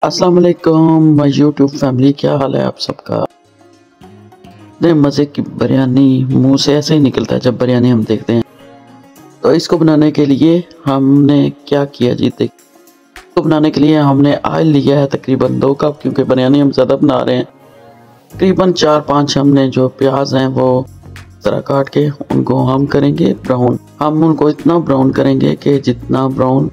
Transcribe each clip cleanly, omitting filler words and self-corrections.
अस्सलाम वालेकुम my YouTube family, क्या हाल है आप सबका। इतने मज़े की बिरयानी मुंह से ऐसे ही निकलता है जब बिरयानी हम देखते हैं। तो इसको बनाने के लिए हमने क्या किया जी, देख इसको बनाने के लिए हमने ऑयल लिया है तकरीबन 2 कप, क्योंकि बिरयानी हम ज़्यादा बना रहे हैं। तकरीबन 4-5 हमने जो प्याज हैं वो तरह काट के उनको हम करेंगे ब्राउन। हम उनको इतना ब्राउन करेंगे कि जितना ब्राउन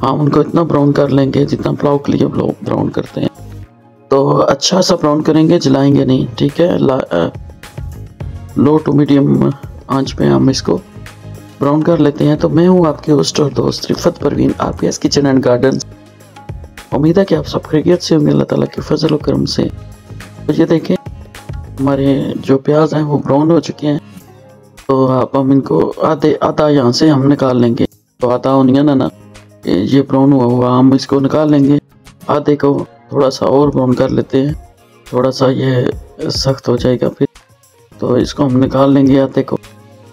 हम उनको इतना ब्राउन कर लेंगे जितना पुलाव के लिए लोग ब्राउन करते हैं। तो अच्छा सा ब्राउन करेंगे, जलाएंगे नहीं, ठीक है। लो टू मीडियम आंच पे हम इसको ब्राउन कर लेते हैं। तो मैं हूँ आपके होस्ट और दोस्त Rifat Parveen, RPS kitchen and garden. उम्मीद है कि आप सब खैरियत से होंगे अल्लाह ताला के फजल और करम से। तो ये देखें हमारे जो प्याज हैं वो ब्राउन हो चुके हैं। तो अब हम इनको आधा यहाँ से हम निकाल लेंगे। तो आधा ओनियन है ना, ये ब्राउन हुआ हम इसको निकाल लेंगे। आधे को थोड़ा सा और ब्राउन कर लेते हैं, थोड़ा सा ये सख्त हो जाएगा फिर। तो इसको हम निकाल लेंगे आधे को,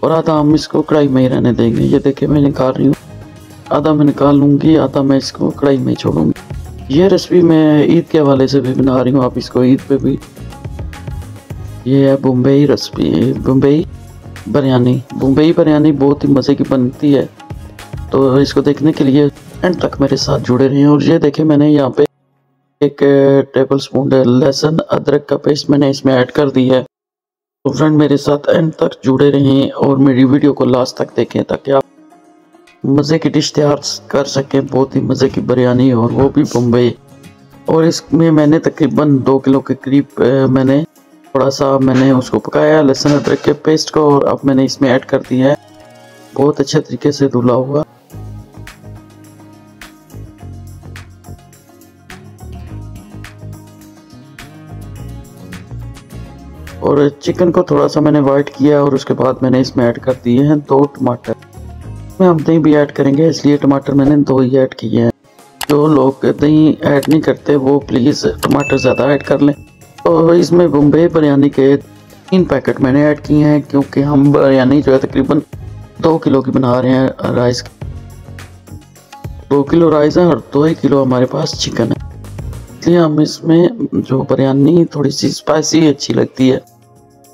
और आधा हम इसको कढ़ाई में ही रहने देंगे। ये देखिए मैं निकाल रही हूँ, आधा मैं निकाल लूँगी, आधा मैं इसको कढ़ाई में छोड़ूंगी। ये रेसिपी मैं ईद के हवाले से भी बना रही हूँ, आप इसको ईद पे भी। ये है बम्बई रेसिपी, बम्बई बिरयानी बहुत ही मज़े की बनती है। तो इसको देखने के लिए एंड तक मेरे साथ जुड़े रहें। और ये देखें मैंने यहाँ पे 1 टेबल स्पून लहसुन अदरक का पेस्ट मैंने इसमें ऐड कर दी है। तो फ्रेंड मेरे साथ एंड तक जुड़े रहें और मेरी वीडियो को लास्ट तक देखें ताकि आप मज़े की डिश तैयार कर सकें, बहुत ही मज़े की बिरयानी, और वो भी बम्बई। और इसमें मैंने तकरीबन 2 किलो के करीब मैंने थोड़ा सा मैंने उसको पकाया लहसुन अदरक के पेस्ट को, और अब मैंने इसमें ऐड कर दिया है, बहुत अच्छे तरीके से धुला हुआ। और चिकन को थोड़ा सा मैंने वाइट किया, और उसके बाद मैंने इसमें ऐड कर दिए हैं 2 टमाटर। इसमें हम दही भी ऐड करेंगे, इसलिए टमाटर मैंने 2 ही ऐड किए हैं। जो लोग दही ऐड नहीं करते वो प्लीज़ टमाटर ज़्यादा ऐड कर लें। और इसमें बम्बई बिरयानी के 3 पैकेट मैंने ऐड किए हैं, क्योंकि हम बिरयानी जो है तकरीबन 2 किलो की बना रहे हैं राइस। 2 किलो राइस है और 2 किलो हमारे पास चिकन है, इसलिए हम इसमें जो बिरयानी थोड़ी सी स्पाइसी अच्छी लगती है।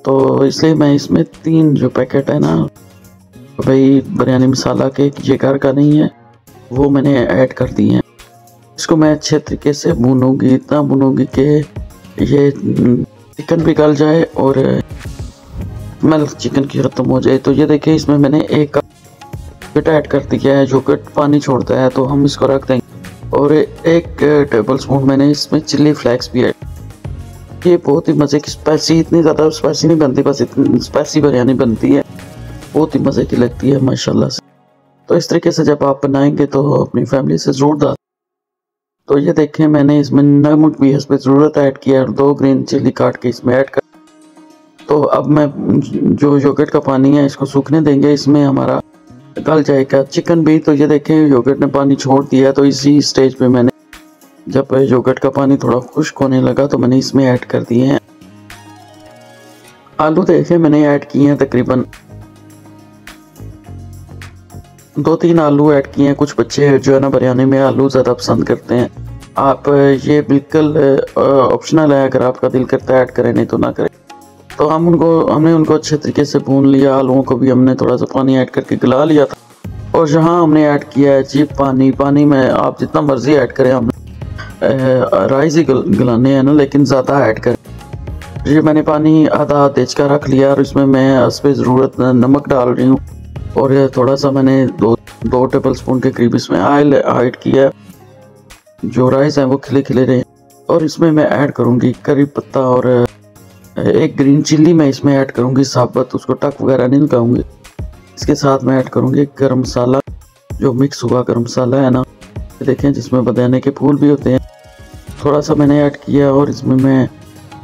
तो इसलिए मैं इसमें 3 जो पैकेट है ना भाई बिरयानी मसाला के, ये घर का नहीं है, वो मैंने ऐड कर दिए हैं। इसको मैं अच्छे तरीके से भूनूंगी, इतना भूनूंगी कि ये चिकन भी गल जाए और स्मेल चिकन की ख़त्म हो जाए। तो ये देखिए इसमें मैंने 1 कप ऐड कर दिया है, जो कि पानी छोड़ता है, तो हम इसको रख देंगे। और 1 टेबल स्पून मैंने इसमें चिली फ्लेक्स भी ऐड। ये बहुत ही मज़े की स्पाइसी, इतनी ज़्यादा स्पाइसी नहीं बनती, बस इतनी स्पाइसी बिरयानी बनती है, बहुत ही मज़े की लगती है माशाल्लाह से। तो इस तरीके से जब आप बनाएंगे तो अपनी फैमिली से ज़रूर डाल। तो ये देखें मैंने इसमें नमक भी इस पर ज़रूरत ऐड किया और 2 ग्रीन चिली काट के इसमें ऐड कर। तो अब मैं जो योगर्ट का पानी है इसको सूखने देंगे, इसमें हमारा गल जाएगा चिकन भी। तो ये देखें योगर्ट ने पानी छोड़ दिया, तो इसी स्टेज पे मैंने जब योगर्ट का पानी थोड़ा खुश्क होने लगा तो मैंने इसमें ऐड कर दिए हैं आलू। देखें मैंने ऐड किए हैं तकरीबन 2-3 आलू ऐड किए हैं। कुछ बच्चे जो है ना बिरयानी में आलू ज़्यादा पसंद करते हैं। आप ये बिल्कुल ऑप्शनल है, अगर आपका दिल करता है ऐड करें, नहीं तो ना करें। तो हमने उनको अच्छे तरीके से भून लिया, आलूओं को भी हमने थोड़ा सा पानी ऐड करके गला लिया था। और यहाँ हमने ऐड किया है जी पानी में आप जितना मर्जी ऐड करें, हमने राइस ही गलाने हैं ना, लेकिन ज़्यादा ऐड करें। ये मैंने पानी आधा तेज का रख लिया, और इसमें मैं इस पर ज़रूरत नमक डाल रही हूँ। और ये थोड़ा सा मैंने 2 टेबल स्पून के करीब इसमें ऑयल ऐड किया, जो राइस हैं वो खिले खिले रहे। और इसमें मैं ऐड करूँगी करी पत्ता, और 1 ग्रीन चिल्ली मैं इसमें ऐड करूँगी साबुत, उसको टक वगैरह नहीं लगाऊंगी। इसके साथ मैं ऐड करूँगी गरम मसाला, जो मिक्स हुआ गरम मसाला है ना, देखें जिसमें बिरयानी के फूल भी होते हैं, थोड़ा सा मैंने ऐड किया। और इसमें मैं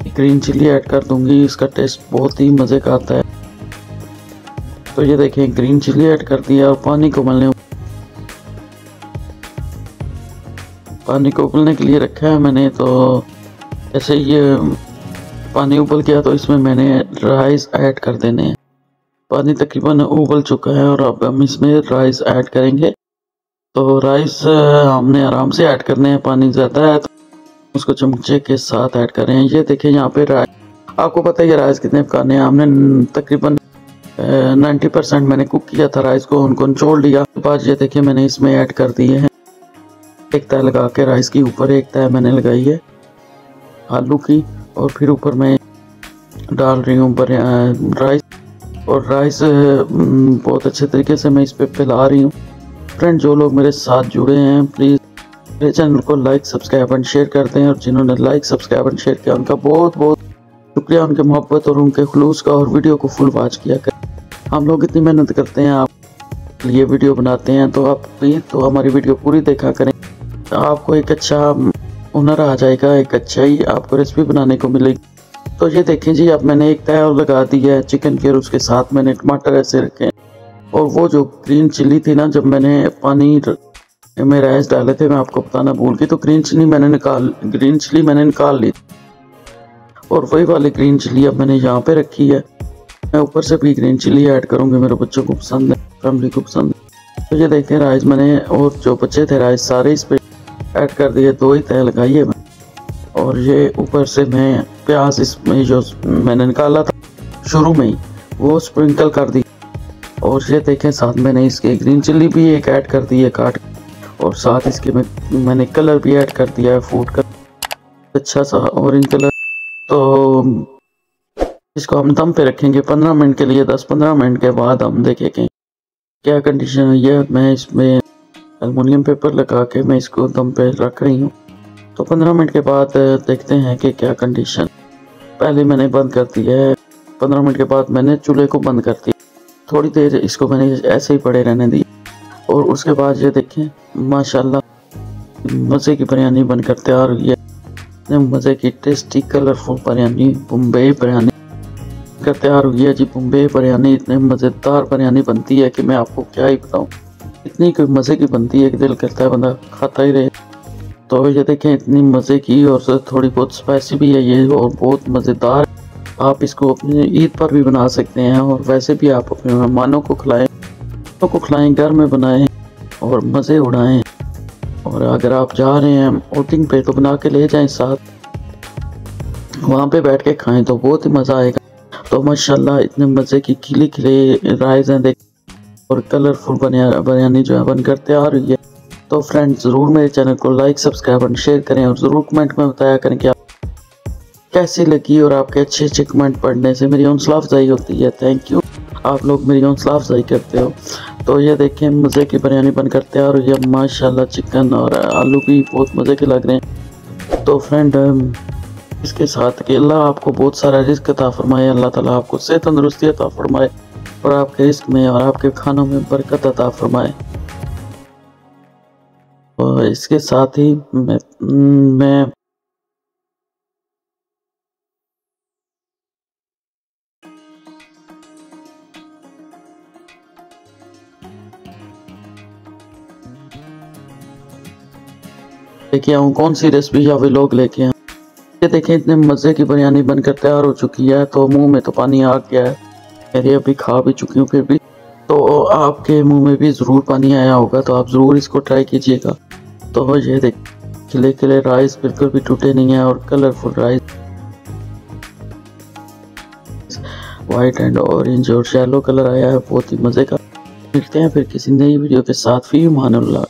ग्रीन चिल्ली ऐड कर दूँगी, इसका टेस्ट बहुत ही मज़े का आता है। तो ये देखें ग्रीन चिल्ली ऐड कर दिया, और पानी को उबलने के लिए रखा है मैंने। तो ऐसे ये पानी उबल गया तो इसमें मैंने राइस ऐड कर देने हैं। पानी तकरीबन उबल चुका है और अब हम इसमें राइस ऐड करेंगे। तो राइस हमने आराम से ऐड करने हैं, पानी ज़्यादा है तो उसको चमचे के साथ ऐड कर रहे हैं। ये देखिए यहाँ पे राइस, आपको पता है ये राइस कितने पकाने हैं। हमने तकरीबन 90% मैंने कुक किया था राइस को, उनको निचोड़ लिया। उसके बाद ये देखिए मैंने इसमें ऐड कर दिए हैं, एक तय लगा के राइस के ऊपर एक तय मैंने लगाई है आलू की, और फिर ऊपर मैं डाल रही हूँ राइस। और राइस बहुत अच्छे तरीके से मैं इस पे फैला रही हूँ। फ्रेंड, जो लोग मेरे साथ जुड़े हैं प्लीज़ मेरे चैनल को लाइक सब्सक्राइब एंड शेयर करते हैं, और जिन्होंने लाइक सब्सक्राइब एंड शेयर किया उनका बहुत बहुत शुक्रिया, उनके मोहब्बत और उनके खुलूस का। और वीडियो को फुल वॉच किया करें। हम लोग इतनी मेहनत करते हैं, आप लिए वीडियो बनाते हैं, तो आप प्लीज़ तो हमारी वीडियो पूरी देखा करें। तो आपको एक अच्छा हुनर आ जाएगा, एक अच्छा ही आपको रेसिपी बनाने को मिलेगी। तो ये देखें जी, अब मैंने एक तय और लगा दी है चिकन की, और उसके साथ मैंने टमाटर ऐसे रखे हैं। और वो जो ग्रीन चिल्ली थी ना, जब मैंने पानी में राइस डाले थे, मैं आपको बताना भूल गई, तो ग्रीन चिल्ली मैंने निकाल ली, और वही वाली ग्रीन चिल्ली अब मैंने यहाँ पे रखी है। मैं ऊपर से भी ग्रीन चिल्ली ऐड करूँगी, मेरे बच्चों को पसंद है, फैमिली को पसंद है। तो ये देखें राइस मैंने, और जो बच्चे थे राइस सारे इस पे ऐड कर दिए, 2 ही तय लगाई है मैं। और ये ऊपर से मैं प्याज इसमें जो मैंने निकाला था शुरू में ही वो स्प्रिंकल कर दी। और ये देखें साथ मैंने इसके ग्रीन चिल्ली भी एक ऐड कर दी है काट, और साथ इसके मैंने कलर भी ऐड कर दिया है, फूड कलर अच्छा सा ऑरेंज कलर। तो इसको हम दम पे रखेंगे 15 मिनट के लिए। 10-15 मिनट के बाद हम देखेंगे क्या कंडीशन है। ये मैं इसमें एल्युमिनियम पेपर लगा के मैं इसको दम पे रख रही हूँ। तो 15 मिनट के बाद देखते हैं कि क्या कंडीशन। पहले मैंने बंद कर दिया है, 15 मिनट के बाद मैंने चूल्हे को बंद कर दिया। थोड़ी देर इसको मैंने ऐसे ही पड़े रहने दी, और उसके बाद ये देखें माशाल्लाह मज़े की बिरयानी बनकर तैयार हुई है। मज़े की टेस्टी कलरफुल बिरयानी, बम्बई बिरयानी कर तैयार हुई है जी। बम्बई बिरयानी इतने मज़ेदार बिरयानी बनती है कि मैं आपको क्या ही बताऊँ, इतनी कोई मज़े की बनती है कि दिल करता है बंदा खाता ही रहे। तो ये देखें इतनी मज़े की, और थोड़ी बहुत स्पाइसी भी है ये, और बहुत मज़ेदार। आप इसको अपनी ईद पर भी बना सकते हैं, और वैसे भी आप अपने मेहमानों को खिलाएं, घर में बनाएं और मज़े उड़ाएं। और अगर आप जा रहे हैं आउटिंग पे तो बना के ले जाएं साथ, वहाँ पे बैठ के खाएं तो बहुत ही मज़ा आएगा। तो माशाल्लाह इतने मज़े की खिले खिले राइस हैं देख, और कलरफुल बिरयानी जो है बनकर तैयार हुई है। तो फ्रेंड्स, ज़रूर मेरे चैनल को लाइक सब्सक्राइब और शेयर करें, और ज़रूर कमेंट में बताया करें कि आप कैसी लगी। और आपके अच्छे अच्छे कमेंट पढ़ने से मेरी हौसला अफजाई होती है। थैंक यू, आप लोग मेरी हौसला अफजाई करते हो। तो ये देखें मज़े की बिरयानी बनकर तैयार हुई है माशाल्लाह। चिकन और आलू भी बहुत मज़े के लग रहे हैं। तो फ्रेंड, इसके साथ कि अल्लाह आपको बहुत सारा रिस्क अता फरमाए, अल्लाह ताला आपको सेहत तंदुरुस्ती अता फरमाए, और आपके रिस्क में और आपके खानों में बरकत अता फरमाए। और इसके साथ ही मैं लेके आऊँ कौन सी रेसिपी या व्लॉग लेके आऊँ। ये देखें इतने मज़े की बिरयानी बनकर तैयार हो चुकी है। तो मुंह में तो पानी आ गया है, मेरे अभी खा भी चुकी हूँ, फिर भी तो आपके मुंह में भी ज़रूर पानी आया होगा। तो आप ज़रूर इसको ट्राई कीजिएगा। तो ये देख खिले खिले राइस बिल्कुल भी टूटे नहीं है, और colourful rice white and orange और येलो कलर आया है, बहुत ही मज़े का। मिलते हैं फिर किसी नई वीडियो के साथ। फी मानुल्लाह।